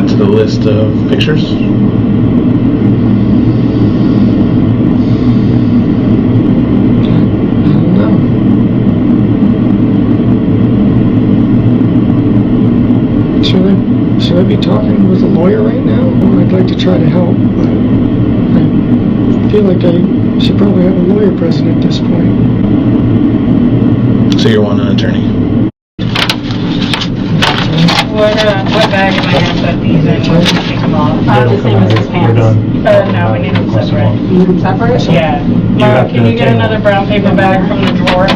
that to the list of pictures? Should I be talking with a lawyer right now? Well, I'd like to try to help, but I feel like I should probably have a lawyer present at this point. So you want an attorney? What bag am I going to put these in? Take them off. The same as his pants. No, we need them separate. You need them separate? Yeah. Mara, can you get another brown paper bag from the drawer?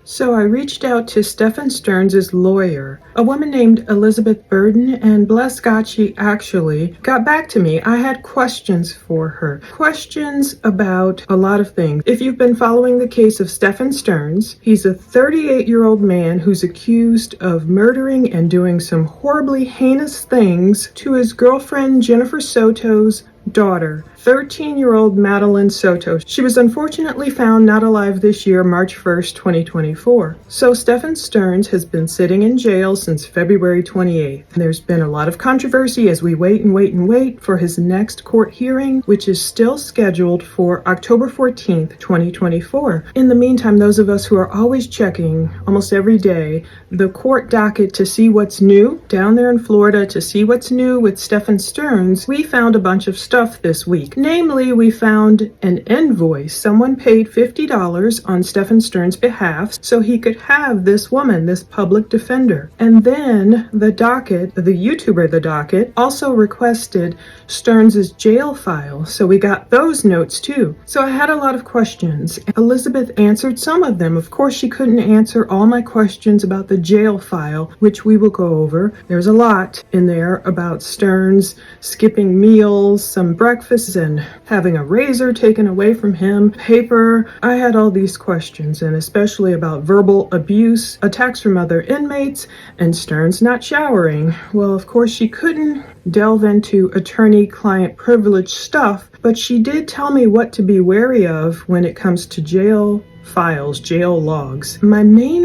So I reached out to Stephan Sterns' lawyer, a woman named Elizabeth Burden, and bless God, she actually got back to me. I had questions for her. Questions about a lot of things. If you've been following the case of Stephan Sterns, he's a 38-year-old man who's accused of murdering and doing some horribly heinous things to his girlfriend Jennifer Soto's daughter, 13-year-old Madeline Soto. She was unfortunately found not alive this year, March 1st, 2024. So Stephan Sterns has been sitting in jail since February 28th. There's been a lot of controversy as we wait for his next court hearing, which is still scheduled for October 14th, 2024. In the meantime, those of us who are always checking almost every day the court docket to see what's new down there in Florida, to see what's new with Stephan Sterns, we found a bunch of stuff this week. Namely, we found an invoice. Someone paid $50 on Stephan Sterns' behalf so he could have this woman, this public defender. And then the docket, the YouTuber, the docket, also requested Sterns' jail file. So we got those notes too. So I had a lot of questions. Elizabeth answered some of them. Of course, she couldn't answer all my questions about the jail file, which we will go over. There's a lot in there about Sterns skipping meals, some breakfasts, and having a razor taken away from him, paper. I had all these questions, and especially about verbal abuse, attacks from other inmates, and Sterns not showering. Well, of course, she couldn't delve into attorney-client privilege stuff, but she did tell me what to be wary of when it comes to jail files, jail logs. My main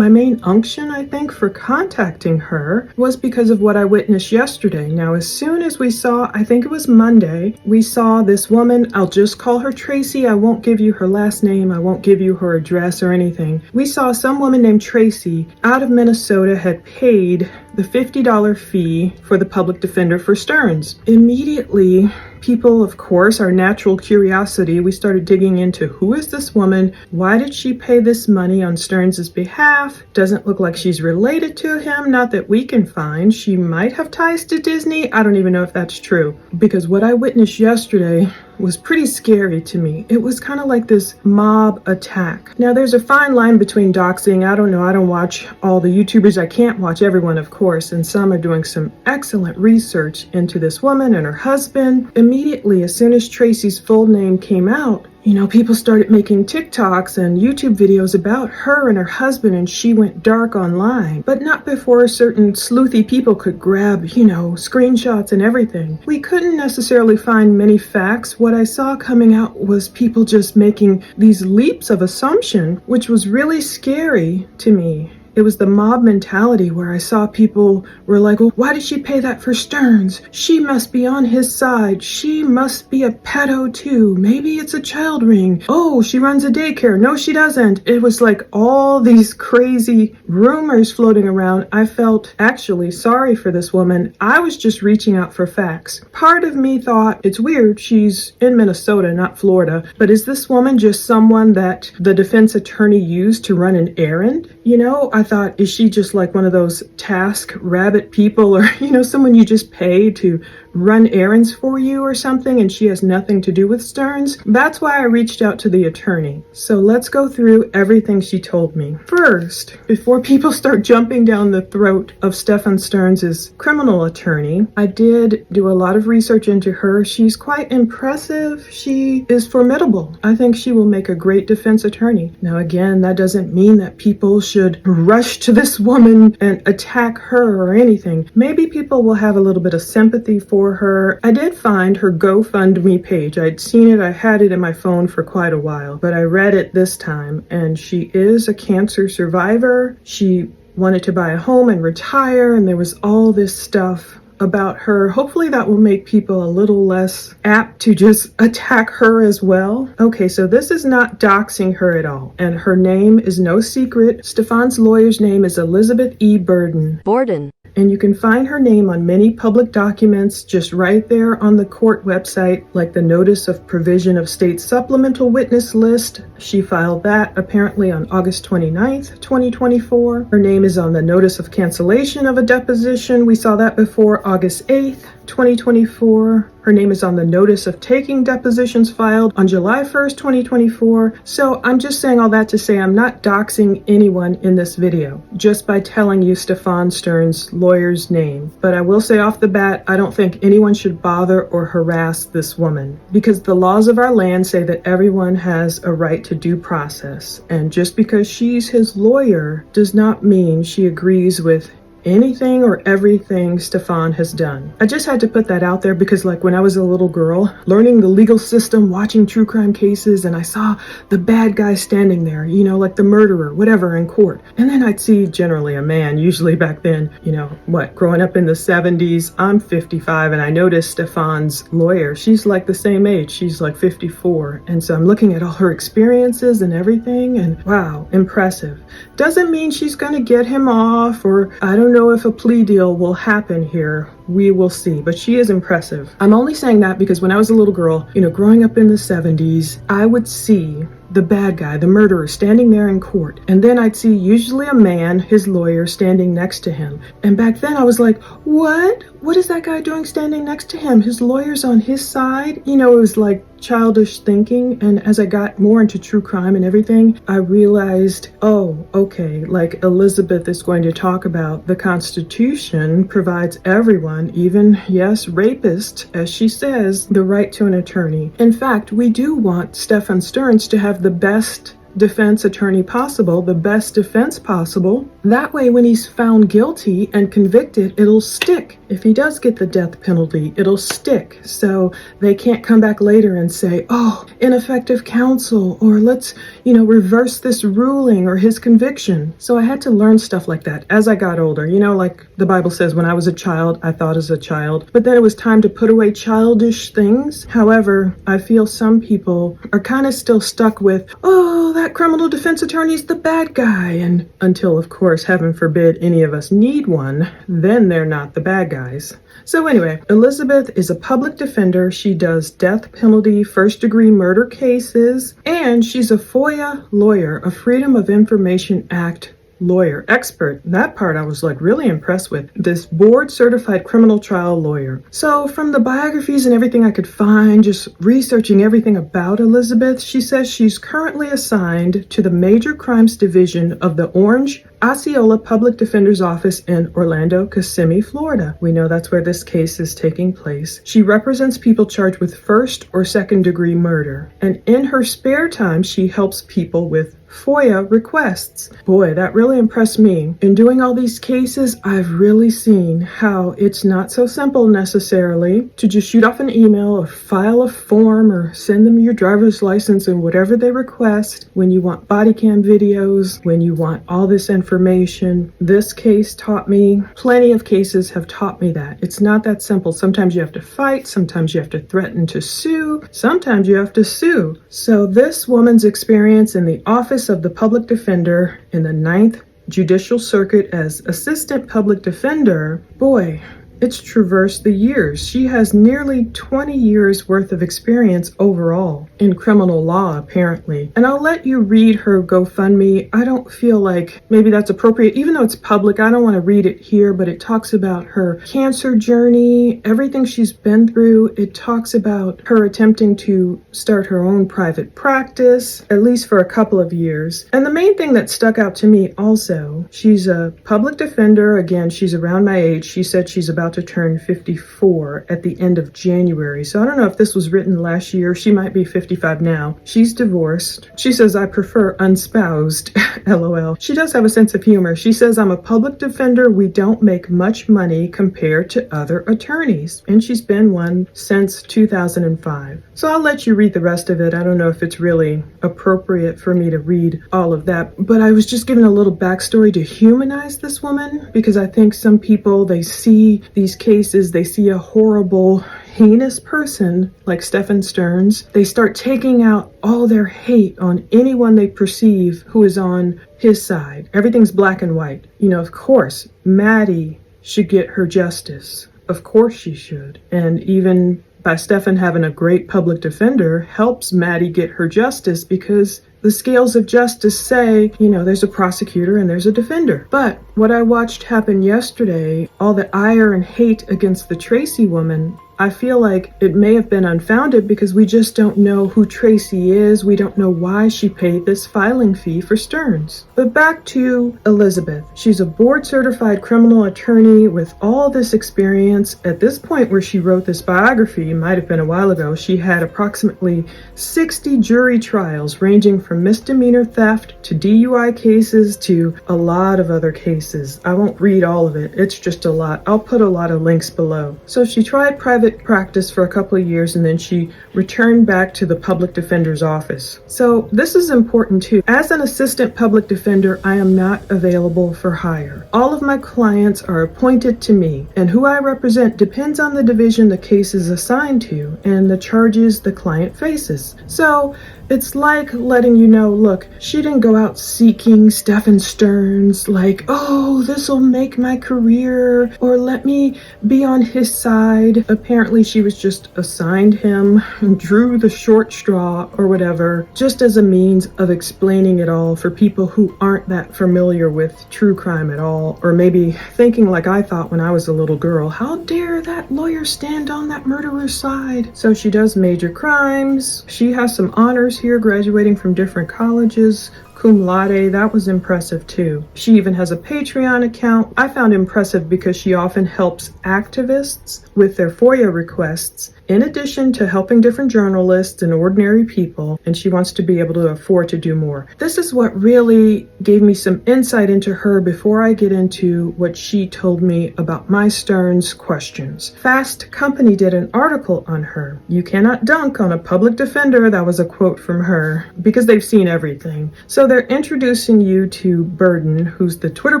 unction, I think, for contacting her was because of what I witnessed yesterday. Now, as soon as we saw, I think it was Monday, we saw this woman, I'll just call her Tracy, I won't give you her last name, I won't give you her address or anything. We saw some woman named Tracy out of Minnesota had paid the $50 fee for the public defender for Sterns. Immediately, people, of course, our natural curiosity, we started digging into who is this woman? Why did she pay this money on Sterns' behalf? Doesn't look like she's related to him, not that we can find. She might have ties to Disney. I don't even know if that's true, because what I witnessed yesterday was pretty scary to me. It was kind of like this mob attack. Now, there's a fine line between doxing. I don't know. I don't watch all the YouTubers. I can't watch everyone, of course, and some are doing some excellent research into this woman and her husband. Immediately, as soon as Tracy's full name came out, you know, people started making TikToks and YouTube videos about her and her husband, and she went dark online. But not before certain sleuthy people could grab, you know, screenshots and everything. We couldn't necessarily find many facts. What I saw coming out was people just making these leaps of assumption, which was really scary to me. It was the mob mentality where I saw people were like, well, why did she pay that for Sterns? She must be on his side. She must be a pedo too. Maybe it's a child ring. Oh, she runs a daycare. No, she doesn't. It was like all these crazy rumors floating around. I felt actually sorry for this woman. I was just reaching out for facts. Part of me thought, it's weird. She's in Minnesota, not Florida. But is this woman just someone that the defense attorney used to run an errand? You know, I thought, is she just like one of those task rabbit people, or, you know, someone you just pay to run errands for you or something, and she has nothing to do with Sterns? That's why I reached out to the attorney. So let's go through everything she told me. First, before people start jumping down the throat of Stephan Sterns' criminal attorney, I did do a lot of research into her. She's quite impressive. She is formidable. I think she will make a great defense attorney. Now, again, that doesn't mean that people should rush to this woman and attack her or anything. Maybe people will have a little bit of sympathy for her. I did find her GoFundMe page. I'd seen it. I had it in my phone for quite a while, but I read it this time, and she is a cancer survivor. She wanted to buy a home and retire, and there was all this stuff about her. Hopefully that will make people a little less apt to just attack her as well. Okay, so this is not doxing her at all, and her name is no secret. Stephan's lawyer's name is Elizabeth E. Borden. And you can find her name on many public documents just right there on the court website, like the Notice of Provision of State Supplemental Witness List. She filed that apparently on August 29th, 2024. Her name is on the Notice of Cancellation of a Deposition. We saw that before, August 8th, 2024. Her name is on the Notice of Taking Depositions filed on July 1st, 2024. So I'm just saying all that to say I'm not doxing anyone in this video, just by telling you Stephan Sterns' lawyer's name. But I will say off the bat, I don't think anyone should bother or harass this woman, because the laws of our land say that everyone has a right to due process. And just because she's his lawyer does not mean she agrees with anything or everything Stephan has done. I just had to put that out there because, like, when I was a little girl, learning the legal system, watching true crime cases, and I saw the bad guy standing there, you know, like the murderer, whatever, in court. And then I'd see generally a man, usually back then, you know, growing up in the 70s, I'm 55, and I noticed Stephan's lawyer, she's like the same age, she's like 54. And so I'm looking at all her experiences and everything, and wow, impressive. Doesn't mean she's gonna get him off, or I don't know if a plea deal will happen here. We will see, but she is impressive. I'm only saying that because when I was a little girl, you know, growing up in the 70s, I would see the bad guy, the murderer, standing there in court. And then I'd see usually a man, his lawyer, standing next to him. And back then I was like, what? What is that guy doing standing next to him? His lawyer's on his side? You know, it was like childish thinking. And as I got more into true crime and everything, I realized, oh, okay, like Elizabeth is going to talk about the Constitution provides everyone, even, yes, rapists, as she says, the right to an attorney. In fact, we do want Stephan Sterns to have the best defense attorney possible, the best defense possible. That way, when he's found guilty and convicted, it'll stick. If he does get the death penalty, it'll stick. So they can't come back later and say, oh, ineffective counsel, or let's, you know, reverse this ruling or his conviction. So I had to learn stuff like that as I got older. You know, like the Bible says, when I was a child, I thought as a child, but then it was time to put away childish things. However, I feel some people are kind of still stuck with, oh, that criminal defense attorney's the bad guy. And until, of course, heaven forbid any of us need one, then they're not the bad guys. So anyway, Elizabeth is a public defender. She does death penalty, first-degree murder cases, and she's a FOIA lawyer, a Freedom of Information Act lawyer, expert. That part I was like really impressed with. This board certified criminal trial lawyer. So from the biographies and everything I could find, just researching everything about Elizabeth, she says she's currently assigned to the Major Crimes Division of the Orange Osceola Public Defender's Office in Orlando, Kissimmee, Florida. We know that's where this case is taking place. She represents people charged with first or second degree murder. And in her spare time, she helps people with FOIA requests. Boy, that really impressed me. In doing all these cases, I've really seen how it's not so simple necessarily to just shoot off an email or file a form or send them your driver's license and whatever they request when you want body cam videos, when you want all this information. This case taught me, plenty of cases have taught me that. It's not that simple. Sometimes you have to fight, sometimes you have to threaten to sue, sometimes you have to sue. So this woman's experience in the office of the public defender in the 9th Judicial Circuit as assistant public defender, boy, it's traversed the years. She has nearly 20 years worth of experience overall in criminal law, apparently. And I'll let you read her GoFundMe. I don't feel like maybe that's appropriate, even though it's public. I don't want to read it here, but it talks about her cancer journey, everything she's been through. It talks about her attempting to start her own private practice, at least for a couple of years. And the main thing that stuck out to me also, she's a public defender. Again, she's around my age. She said she's about about to turn 54 at the end of January. So I don't know if this was written last year. She might be 55 now. She's divorced. She says, I prefer unspoused. LOL. She does have a sense of humor. She says, I'm a public defender. We don't make much money compared to other attorneys. And she's been one since 2005. So I'll let you read the rest of it. I don't know if it's really appropriate for me to read all of that, but I was just giving a little backstory to humanize this woman, because I think some people, they see these cases, they see a horrible, heinous person like Stephan Sterns. They start taking out all their hate on anyone they perceive who is on his side. Everything's black and white. You know, of course, Maddie should get her justice. Of course she should. And even by Stephan having a great public defender helps Maddie get her justice, because the scales of justice say, you know, there's a prosecutor and there's a defender. But what I watched happen yesterday, all the ire and hate against the Tracy woman, I feel like it may have been unfounded because we just don't know who Tracy is. We don't know why she paid this filing fee for Sterns. But back to Elizabeth. She's a board-certified criminal attorney with all this experience. At this point where she wrote this biography, might have been a while ago, she had approximately 60 jury trials ranging from misdemeanor theft to DUI cases to a lot of other cases. I won't read all of it. It's just a lot. I'll put a lot of links below. So she tried private practice for a couple of years, and then she returned back to the public defender's office. So this is important too. As an assistant public defender, I am not available for hire. All of my clients are appointed to me, and who I represent depends on the division the case is assigned to and the charges the client faces. So it's like letting you know, look, she didn't go out seeking Stephan Sterns, like, oh, this will make my career, or let me be on his side. Apparently she was just assigned him and drew the short straw or whatever, just as a means of explaining it all for people who aren't that familiar with true crime at all, or maybe thinking like I thought when I was a little girl, how dare that lawyer stand on that murderer's side? So she does major crimes. She has some honors here, graduating from different colleges, cum laude. That was impressive too. She even has a Patreon account. I found impressive because she often helps activists with their FOIA requests, in addition to helping different journalists and ordinary people, and she wants to be able to afford to do more. This is what really gave me some insight into her before I get into what she told me about my Sterns questions. Fast Company did an article on her. You cannot dunk on a public defender, that was a quote from her, because they've seen everything. So they're introducing you to Burden, who's the Twitter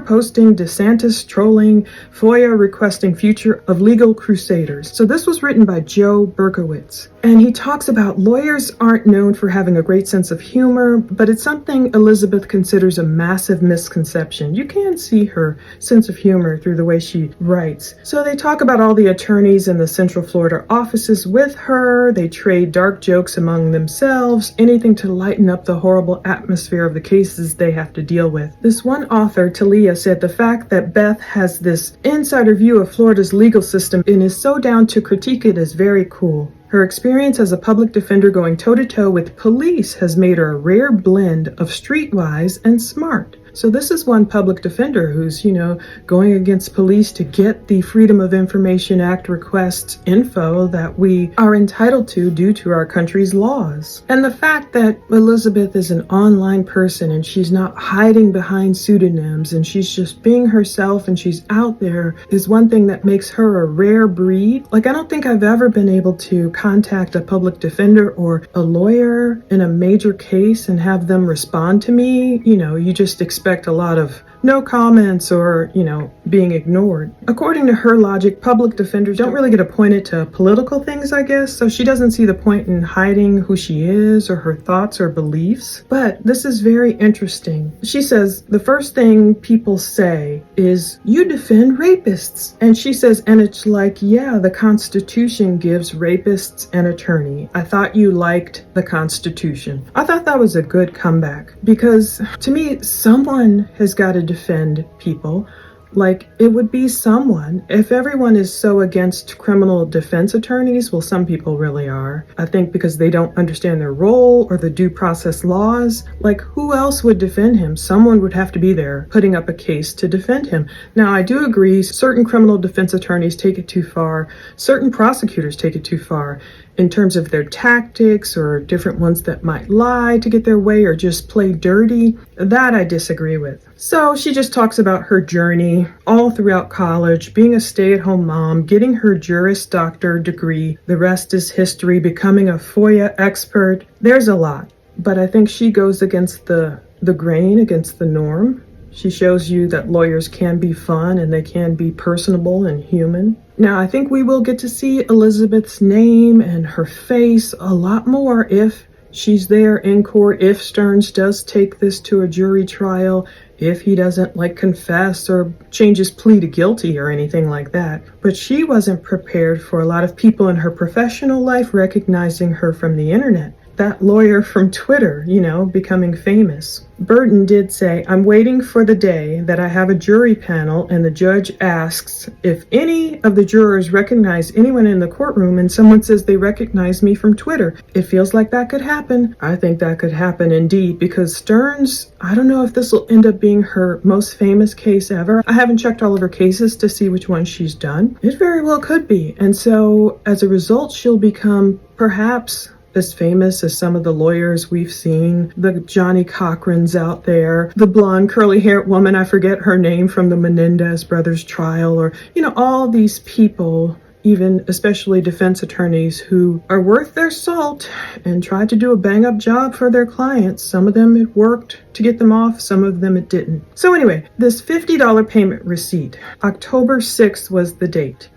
posting, DeSantis trolling, FOIA requesting future of legal crusaders. So this was written by Joe Berkowitz. And he talks about lawyers aren't known for having a great sense of humor, but it's something Elizabeth considers a massive misconception. You can see her sense of humor through the way she writes. So they talk about all the attorneys in the Central Florida offices with her. They trade dark jokes among themselves, anything to lighten up the horrible atmosphere of the cases they have to deal with. This one author, Talia, said the fact that Beth has this insider view of Florida's legal system and is so down to critique it is very cool. Her experience as a public defender going toe-to-toe with police has made her a rare blend of streetwise and smart. So this is one public defender who's, you know, going against police to get the Freedom of Information Act requests info that we are entitled to due to our country's laws. And the fact that Elizabeth is an online person and she's not hiding behind pseudonyms and she's just being herself and she's out there is one thing that makes her a rare breed. Like, I don't think I've ever been able to contact a public defender or a lawyer in a major case and have them respond to me. You know, you just expect a lot of no comments or, you know, being ignored. According to her logic, public defenders don't really get appointed to political things, I guess, so she doesn't see the point in hiding who she is or her thoughts or beliefs. But this is very interesting. She says, the first thing people say is, you defend rapists. And she says, and it's like, yeah, the Constitution gives rapists an attorney. I thought you liked the Constitution. I thought that was a good comeback because to me, someone has got to defend people Like, it would be someone. If everyone is so against criminal defense attorneys, well, some people really are. I think because they don't understand their role or the due process laws. Like, who else would defend him? Someone would have to be there putting up a case to defend him. Now, I do agree certain criminal defense attorneys take it too far. Certain prosecutors take it too far in terms of their tactics, or different ones that might lie to get their way or just play dirty. That I disagree with. So she just talks about her journey all throughout college, being a stay-at-home mom, getting her Juris Doctor degree. The rest is history, becoming a FOIA expert. There's a lot, but I think she goes against the grain, against the norm. She shows you that lawyers can be fun and they can be personable and human. Now, I think we will get to see Elizabeth's name and her face a lot more if she's there in court, if Sterns does take this to a jury trial, if he doesn't confess or change his plea to guilty or anything like that. But she wasn't prepared for a lot of people in her professional life recognizing her from the internet. That lawyer from Twitter, becoming famous. Burton did say, "I'm waiting for the day that I have a jury panel and the judge asks if any of the jurors recognize anyone in the courtroom and someone says they recognize me from Twitter." It feels like that could happen. I think that could happen indeed, because Sterns, I don't know if this will end up being her most famous case ever. I haven't checked all of her cases to see which ones she's done. It very well could be. And so as a result, she'll become perhaps as famous as some of the lawyers we've seen, the Johnny Cochrans out there, the blonde curly-haired woman, I forget her name, from the Menendez brothers trial, or, all these people, even especially defense attorneys who are worth their salt and try to do a bang-up job for their clients. Some of them it worked to get them off, some of them it didn't. So anyway, this $50 payment receipt, October 6th was the date.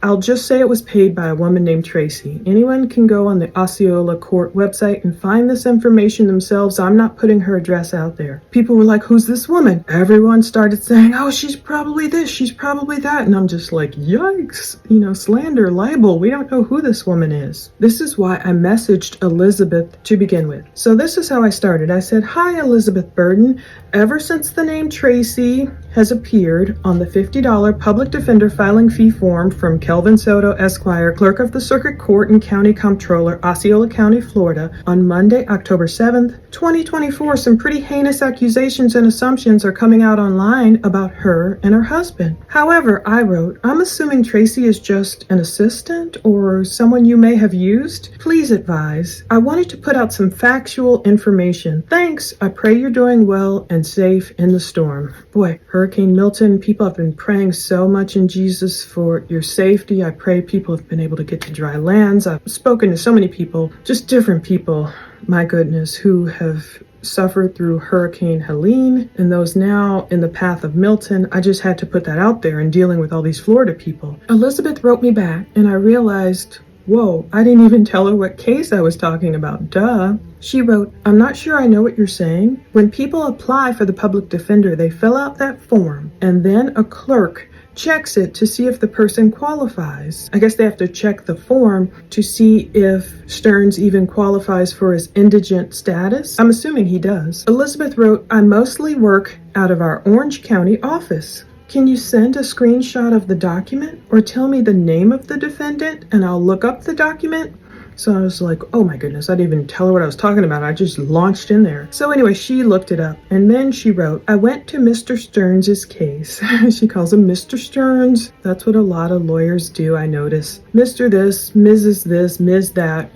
I'll just say it was paid by a woman named Tracy. Anyone can go on the Osceola Court website and find this information themselves. I'm not putting her address out there. People were like, "Who's this woman?" Everyone started saying, "Oh, she's probably this, she's probably that." And I'm just like, yikes, slander, libel. We don't know who this woman is. This is why I messaged Elizabeth to begin with. So this is how I started. I said, "Hi, Elizabeth Burden. Ever since the name Tracy has appeared on the $50 public defender filing fee form from Kelvin Soto, Esquire, Clerk of the Circuit Court and County Comptroller, Osceola County, Florida, on Monday, October 7th, 2024, some pretty heinous accusations and assumptions are coming out online about her and her husband. However," I wrote, "I'm assuming Tracy is just an assistant or someone you may have used. Please advise. I wanted to put out some factual information. Thanks. I pray you're doing well and safe in the storm." Boy, Hurricane Milton, people have been praying so much in Jesus for your safety. I pray people have been able to get to dry lands. I've spoken to so many people, just different people, my goodness, who have suffered through Hurricane Helene and those now in the path of Milton. I just had to put that out there in dealing with all these Florida people. Elizabeth wrote me back and I realized, whoa, I didn't even tell her what case I was talking about. Duh. She wrote, "I'm not sure I know what you're saying. When people apply for the public defender, they fill out that form and then a clerk checks it to see if the person qualifies. I guess they have to check the form to see if Sterns even qualifies for his indigent status. I'm assuming he does." Elizabeth wrote, "I mostly work out of our Orange County office. Can you send a screenshot of the document or tell me the name of the defendant and I'll look up the document?" So I was like, oh my goodness, I didn't even tell her what I was talking about. I just launched in there. So anyway, she looked it up and then she wrote, "I went to Mr. Sterns' case." She calls him Mr. Sterns. That's what a lot of lawyers do, I notice. Mr. this, Mrs. Ms. that,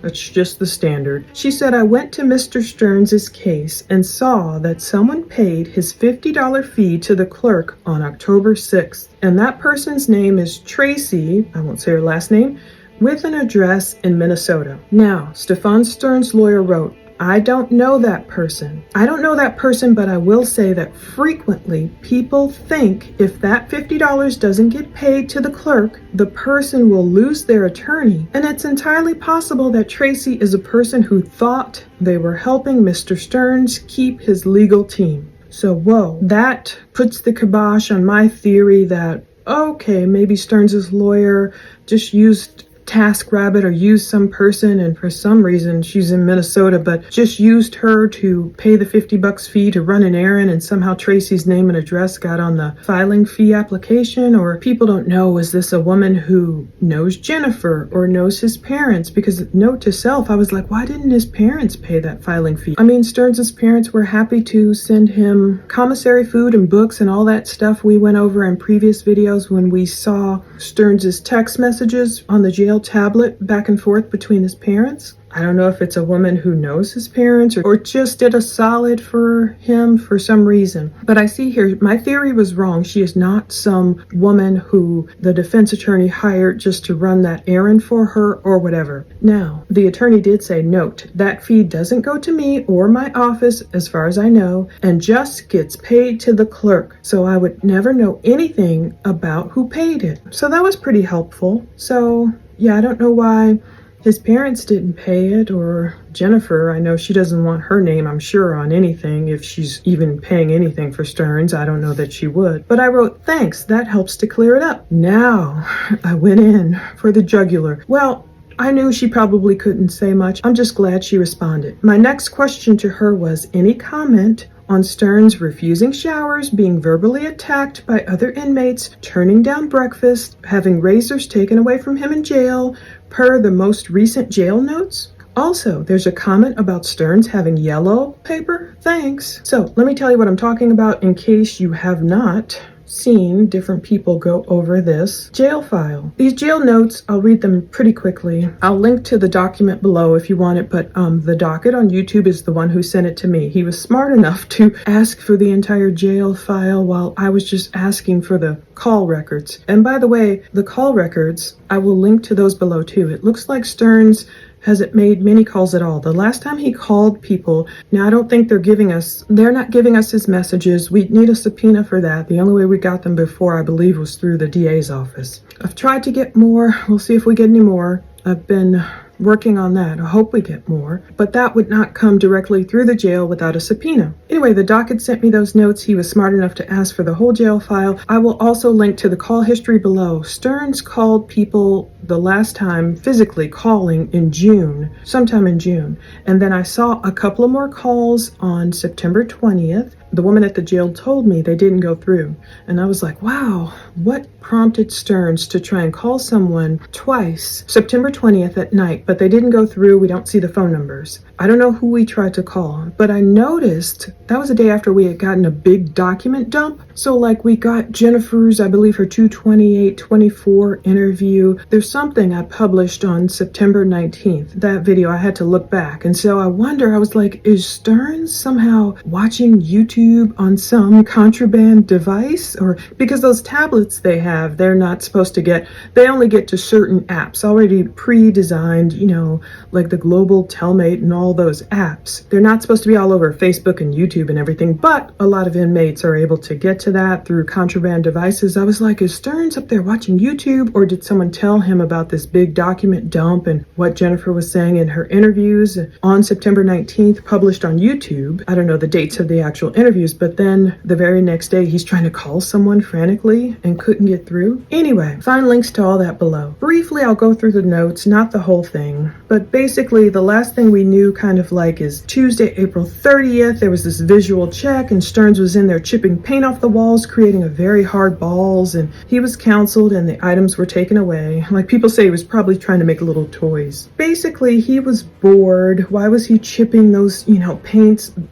that's just the standard. She said, "I went to Mr. Sterns' case and saw that someone paid his $50 fee to the clerk on October 6th. And that person's name is Tracy, I won't say her last name, with an address in Minnesota." Now, Stephan Sterns' lawyer wrote, "I don't know that person. But I will say that frequently people think if that $50 doesn't get paid to the clerk, the person will lose their attorney. And it's entirely possible that Tracy is a person who thought they were helping Mr. Sterns keep his legal team." So, whoa, that puts the kibosh on my theory that, okay, maybe Sterns' lawyer just used TaskRabbit or used some person, and for some reason she's in Minnesota, but just used her to pay the $50 fee to run an errand, and somehow Tracy's name and address got on the filing fee application. Or people don't know, is this a woman who knows Jennifer or knows his parents? Because note to self, I was like, why didn't his parents pay that filing fee? I mean, Sterns' parents were happy to send him commissary food and books and all that stuff we went over in previous videos when we saw Sterns' text messages on the jail tablet back and forth between his parents. I don't know if it's a woman who knows his parents or just did a solid for him for some reason. But I see here, my theory was wrong. She is not some woman who the defense attorney hired just to run that errand for her or whatever. Now, the attorney did say, note, that fee doesn't go to me or my office as far as I know, and just gets paid to the clerk. So I would never know anything about who paid it. So that was pretty helpful. So yeah, I don't know why his parents didn't pay it, or Jennifer. I know she doesn't want her name, I'm sure, on anything. If she's even paying anything for Sterns, I don't know that she would. But I wrote, thanks, that helps to clear it up. Now, I went in for the jugular. Well, I knew she probably couldn't say much. I'm just glad she responded. My next question to her was, any comment on Sterns refusing showers, being verbally attacked by other inmates, turning down breakfast, having razors taken away from him in jail, per the most recent jail notes? Also, there's a comment about Sterns having yellow paper. Thanks. So let me tell you what I'm talking about in case you have not seen different people go over this jail file. These jail notes, I'll read them pretty quickly. I'll link to the document below if you want it, but the docket on YouTube is the one who sent it to me. He was smart enough to ask for the entire jail file while I was just asking for the call records. And by the way, the call records, I will link to those below too. It looks like Sterns hasn't made many calls at all. The last time he called people, now I don't think they're not giving us his messages. We need a subpoena for that. The only way we got them before, I believe, was through the DA's office. I've tried to get more. We'll see if we get any more. I've been working on that. I hope we get more, but that would not come directly through the jail without a subpoena. Anyway, the docket sent me those notes. He was smart enough to ask for the whole jail file. I will also link to the call history below. Sterns called people the last time, physically calling, in June, sometime in June. And then I saw a couple of more calls on September 20th. The woman at the jail told me they didn't go through. And I was like, wow, what prompted Sterns to try and call someone twice, September 20th at night, but they didn't go through. We don't see the phone numbers. I don't know who we tried to call, but I noticed that was a day after we had gotten a big document dump. So like we got Jennifer's, I believe her 2/28/24 interview. There's something I published on September 19th. That video, I had to look back. And so I was like, is Sterns somehow watching YouTube on some contraband device? Or because those tablets they have, they're not supposed to get, they only get to certain apps already pre-designed, you know, like the Global Telmate and all those apps. They're not supposed to be all over Facebook and YouTube and everything, but a lot of inmates are able to get to that through contraband devices. I was like, is Sterns up there watching YouTube, or did someone tell him about this big document dump and what Jennifer was saying in her interviews on September 19th, published on YouTube? I don't know the dates of the actual interviews, but then the very next day he's trying to call someone frantically and couldn't get through. Anyway, find links to all that below. Briefly, I'll go through the notes, not the whole thing, but basically the last thing we knew kind of like is Tuesday, April 30th, there was this visual check and Sterns was in there chipping paint off the walls, creating a very hard balls, and he was counseled and the items were taken away. Like people say, he was probably trying to make little toys. Basically, he was bored. Why was he chipping those, you know,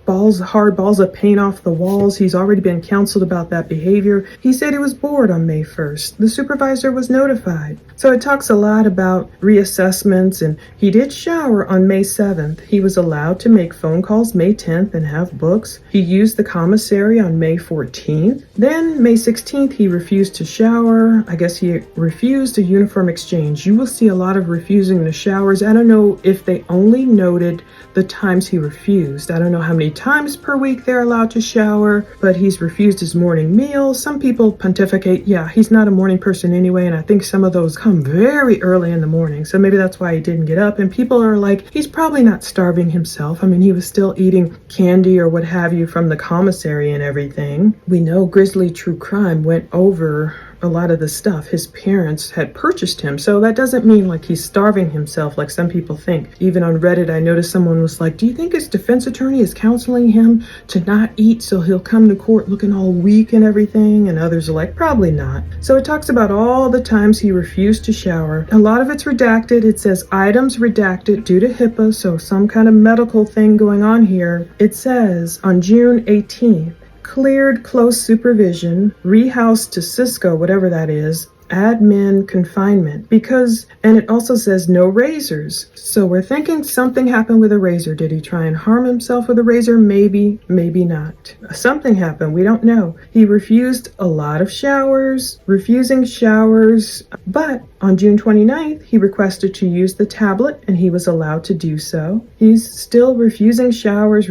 hard balls of paint off the walls? He's already been counseled about that behavior. He said he was bored on May 1st. The supervisor was notified. So it talks a lot about reassessments, and he did shower on May 7th. He was allowed to make phone calls May 10th and have books. He used the commissary on May 14th. Then May 16th, he refused to shower. I guess he refused a uniform exchange. You will see a lot of refusing the showers. I don't know if they only noted the times he refused. I don't know how many times per week they're allowed to shower, but he's refused his morning meal. Some people pontificate, yeah, he's not a morning person anyway, and I think some of those come very early in the morning, so maybe that's why he didn't get up. And people are like, he's probably not starving himself. I mean, he was still eating candy or what have you from the commissary and everything. We know Grizzly True Crime went over a lot of the stuff. His parents had purchased him, so that doesn't mean like he's starving himself like some people think. Even on Reddit, I noticed someone was like, do you think his defense attorney is counseling him to not eat so he'll come to court looking all weak and everything? And others are like, probably not. So it talks about all the times he refused to shower. A lot of it's redacted. It says items redacted due to HIPAA, so some kind of medical thing going on here. It says on June 18th, cleared close supervision, rehoused to Cisco, whatever that is, admin confinement, because, and it also says no razors. So we're thinking something happened with a razor. Did he try and harm himself with a razor? Maybe, maybe not. Something happened. We don't know. He refused a lot of showers, refusing showers, but on June 29th, he requested to use the tablet and he was allowed to do so. He's still refusing showers,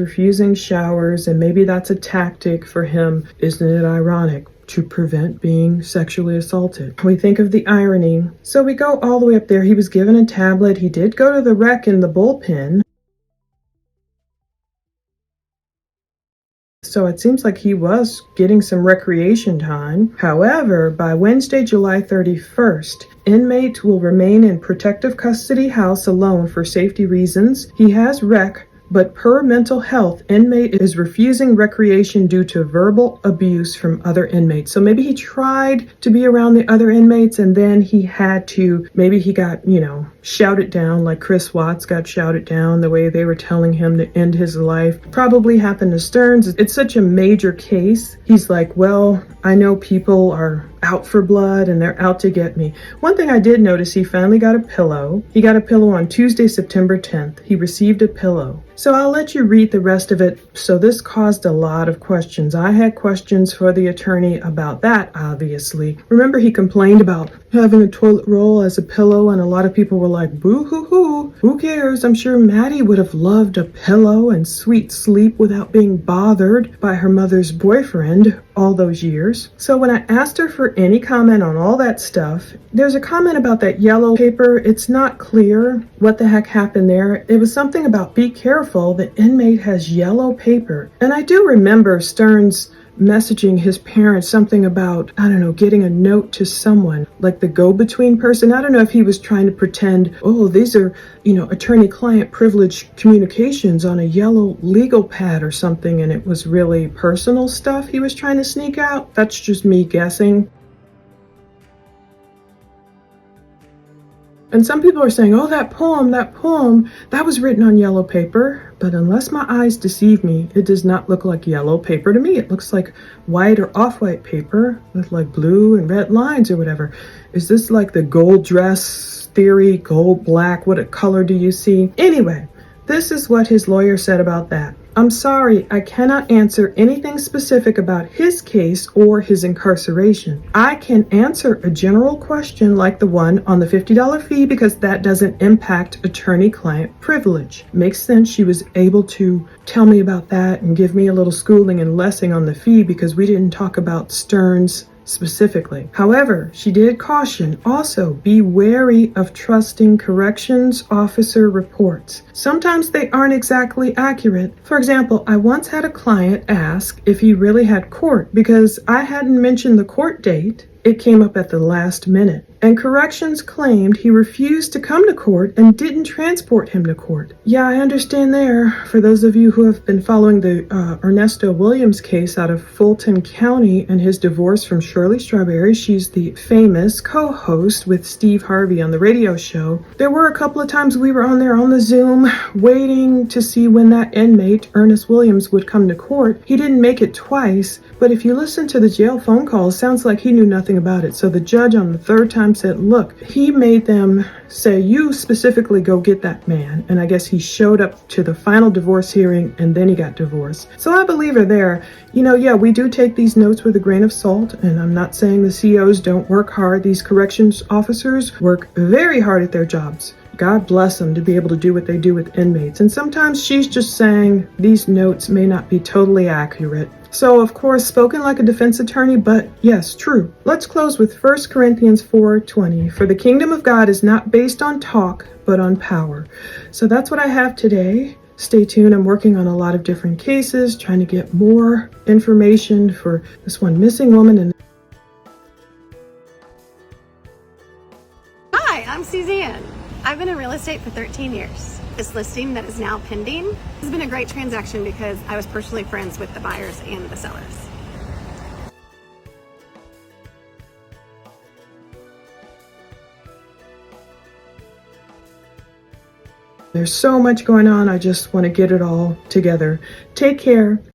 and maybe that's a tactic for him. Isn't it ironic? To prevent being sexually assaulted. We think of the irony. So we go all the way up there. He was given a tablet. He did go to the rec in the bullpen. So it seems like he was getting some recreation time. However, by Wednesday, July 31st, inmate will remain in protective custody house alone for safety reasons. He has rec, but per mental health, inmate is refusing recreation due to verbal abuse from other inmates. So maybe he tried to be around the other inmates and then he had to, maybe he got, shouted down like Chris Watts got shouted down the way they were telling him to end his life. Probably happened to Sterns. It's such a major case. He's like, well, I know people are out for blood and they're out to get me. One thing I did notice, he finally got a pillow. He got a pillow on Tuesday, September 10th. He received a pillow. So I'll let you read the rest of it. So this caused a lot of questions. I had questions for the attorney about that, obviously. Remember, he complained about having a toilet roll as a pillow, and a lot of people were like, boo-hoo-hoo, who cares? I'm sure Maddie would have loved a pillow and sweet sleep without being bothered by her mother's boyfriend all those years. So when I asked her for any comment on all that stuff, there's a comment about that yellow paper. It's not clear what the heck happened there. It was something about be careful, the inmate has yellow paper. And I do remember Sterns messaging his parents something about, I don't know, getting a note to someone, like the go-between person. I don't know if he was trying to pretend, oh, these are, attorney-client privilege communications on a yellow legal pad or something, and it was really personal stuff he was trying to sneak out. That's just me guessing. And some people are saying, oh, that poem, that was written on yellow paper. But unless my eyes deceive me, it does not look like yellow paper to me. It looks like white or off-white paper with like blue and red lines or whatever. Is this like the gold dress theory, gold, black? What color do you see? Anyway, this is what his lawyer said about that. I'm sorry, I cannot answer anything specific about his case or his incarceration. I can answer a general question like the one on the $50 fee because that doesn't impact attorney-client privilege. Makes sense she was able to tell me about that and give me a little schooling and lesson on the fee because we didn't talk about Sterns specifically. However, she did caution, also be wary of trusting corrections officer reports. Sometimes they aren't exactly accurate. For example, I once had a client ask if he really had court because I hadn't mentioned the court date. It came up at the last minute. And corrections claimed he refused to come to court and didn't transport him to court. Yeah, I understand there. For those of you who have been following the Ernesto Williams case out of Fulton County and his divorce from Shirley Strawberry, she's the famous co-host with Steve Harvey on the radio show. There were a couple of times we were on there on the Zoom waiting to see when that inmate, Ernest Williams, would come to court. He didn't make it twice, but if you listen to the jail phone calls, sounds like he knew nothing about it. So the judge on the third time said, look, he made them say, you specifically go get that man. And I guess he showed up to the final divorce hearing and then he got divorced. So I believe her there. Yeah, we do take these notes with a grain of salt. And I'm not saying the COs don't work hard. These corrections officers work very hard at their jobs. God bless them to be able to do what they do with inmates. And sometimes she's just saying these notes may not be totally accurate. So, of course, spoken like a defense attorney, but yes, true. Let's close with 1 Corinthians 4:20. For the kingdom of God is not based on talk, but on power. So that's what I have today. Stay tuned. I'm working on a lot of different cases, trying to get more information for this one missing woman. And I've been in real estate for 13 years. This listing that is now pending has been a great transaction because I was personally friends with the buyers and the sellers. There's so much going on, I just want to get it all together. Take care.